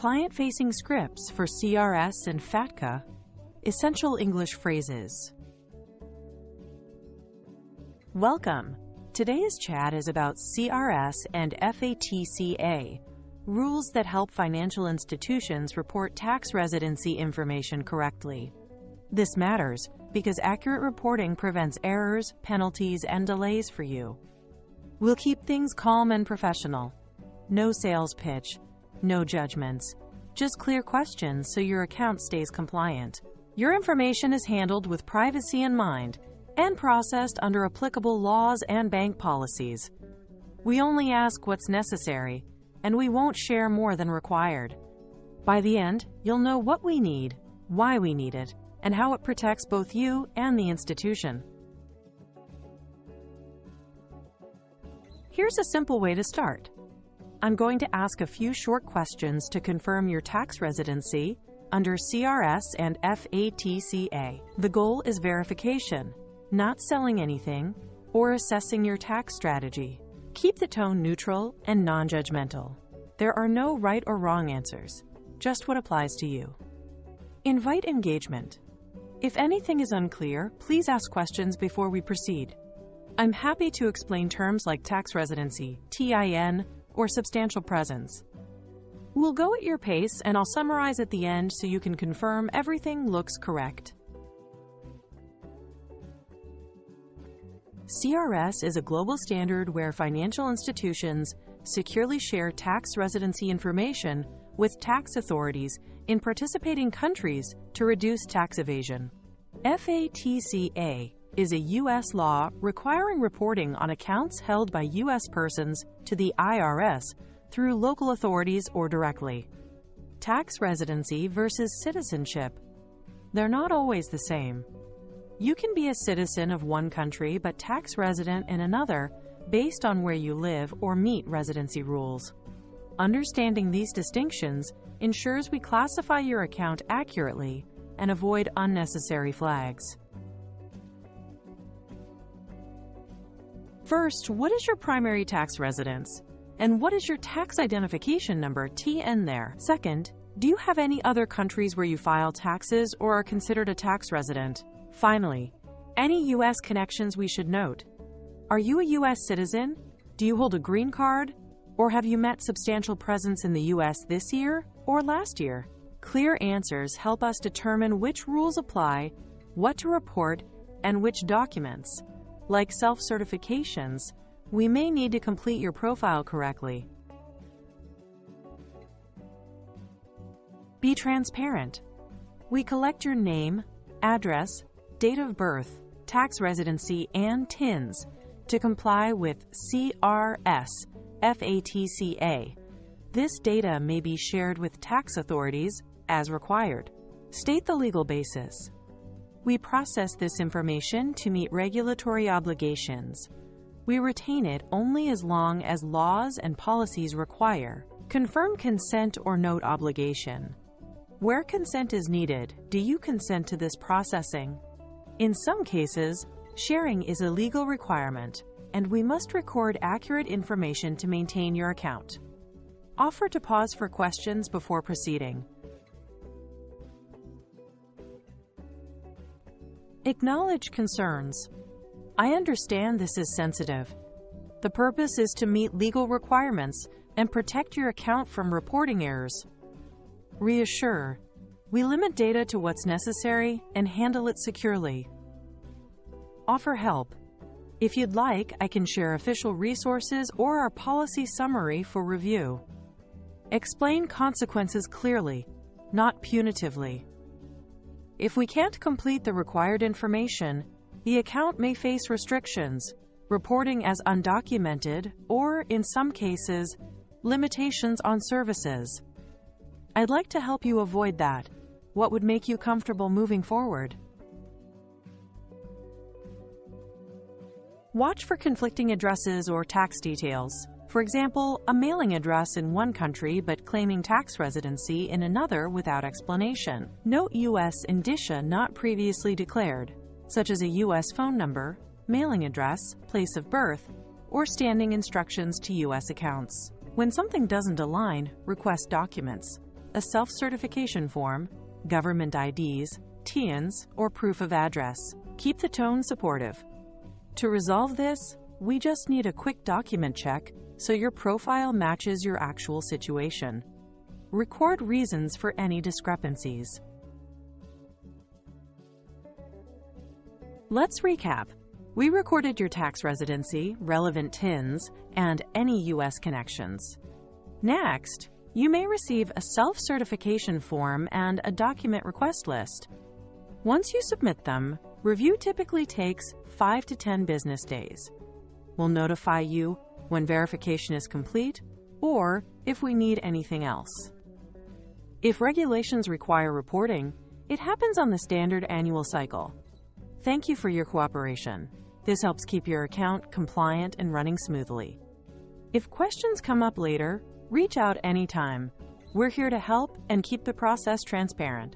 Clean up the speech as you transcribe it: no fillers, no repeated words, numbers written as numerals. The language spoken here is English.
Client-facing scripts for CRS and FATCA, essential English phrases. Welcome! Today's chat is about CRS and FATCA, rules that help financial institutions report tax residency information correctly. This matters because accurate reporting prevents errors, penalties, and delays for you. We'll keep things calm and professional. No sales pitch, no judgments, just clear questions so your account stays compliant. Your information is handled with privacy in mind and processed under applicable laws and bank policies. We only ask what's necessary, and we won't share more than required. By the end, you'll know what we need, why we need it, and how it protects both you and the institution. Here's a simple way to start. I'm going to ask a few short questions to confirm your tax residency under CRS and FATCA. The goal is verification, not selling anything or assessing your tax strategy. Keep the tone neutral and non-judgmental. There are no right or wrong answers, just what applies to you. Invite engagement. If anything is unclear, please ask questions before we proceed. I'm happy to explain terms like tax residency, TIN, or substantial presence. We'll go at your pace, and I'll summarize at the end so you can confirm everything looks correct. CRS is a global standard where financial institutions securely share tax residency information with tax authorities in participating countries to reduce tax evasion. FATCA is a U.S. law requiring reporting on accounts held by U.S. persons to the IRS through local authorities or directly. Tax residency versus citizenship. They're not always the same. You can be a citizen of one country but tax resident in another based on where you live or meet residency rules. Understanding these distinctions ensures we classify your account accurately and avoid unnecessary flags. First, what is your primary tax residence? And what is your tax identification number, TN, there? Second, do you have any other countries where you file taxes or are considered a tax resident? Finally, any U.S. connections we should note. Are you a U.S. citizen? Do you hold a green card? Or have you met substantial presence in the U.S. this year or last year? Clear answers help us determine which rules apply, what to report, and which documents, like self-certifications, we may need to complete your profile correctly. Be transparent. We collect your name, address, date of birth, tax residency, and TINs to comply with CRS FATCA. This data may be shared with tax authorities as required. State the legal basis. We process this information to meet regulatory obligations. We retain it only as long as laws and policies require. Confirm consent or note obligation. Where consent is needed, do you consent to this processing? In some cases, sharing is a legal requirement, and we must record accurate information to maintain your account. Offer to pause for questions before proceeding. Acknowledge concerns. I understand this is sensitive. The purpose is to meet legal requirements and protect your account from reporting errors. Reassure. We limit data to what's necessary and handle it securely. Offer help. If you'd like, I can share official resources or our policy summary for review. Explain consequences clearly, not punitively. If we can't complete the required information, the account may face restrictions, reporting as undocumented, or, in some cases, limitations on services. I'd like to help you avoid that. What would make you comfortable moving forward? Watch for conflicting addresses or tax details. For example, a mailing address in one country but claiming tax residency in another without explanation. Note U.S. indicia not previously declared, such as a U.S. phone number, mailing address, place of birth, or standing instructions to U.S. accounts. When something doesn't align, request documents. a self-certification form, government IDs, TINs, or proof of address. Keep the tone supportive. To resolve this, we just need a quick document check so your profile matches your actual situation. Record reasons for any discrepancies. Let's recap. We recorded your tax residency, relevant TINs, and any U.S. connections. Next, you may receive a self-certification form and a document request list. Once you submit them, review typically takes 5 to 10 business days. We'll notify you when verification is complete or if we need anything else. If regulations require reporting, it happens on the standard annual cycle. Thank you for your cooperation. This helps keep your account compliant and running smoothly. If questions come up later, reach out anytime. We're here to help and keep the process transparent.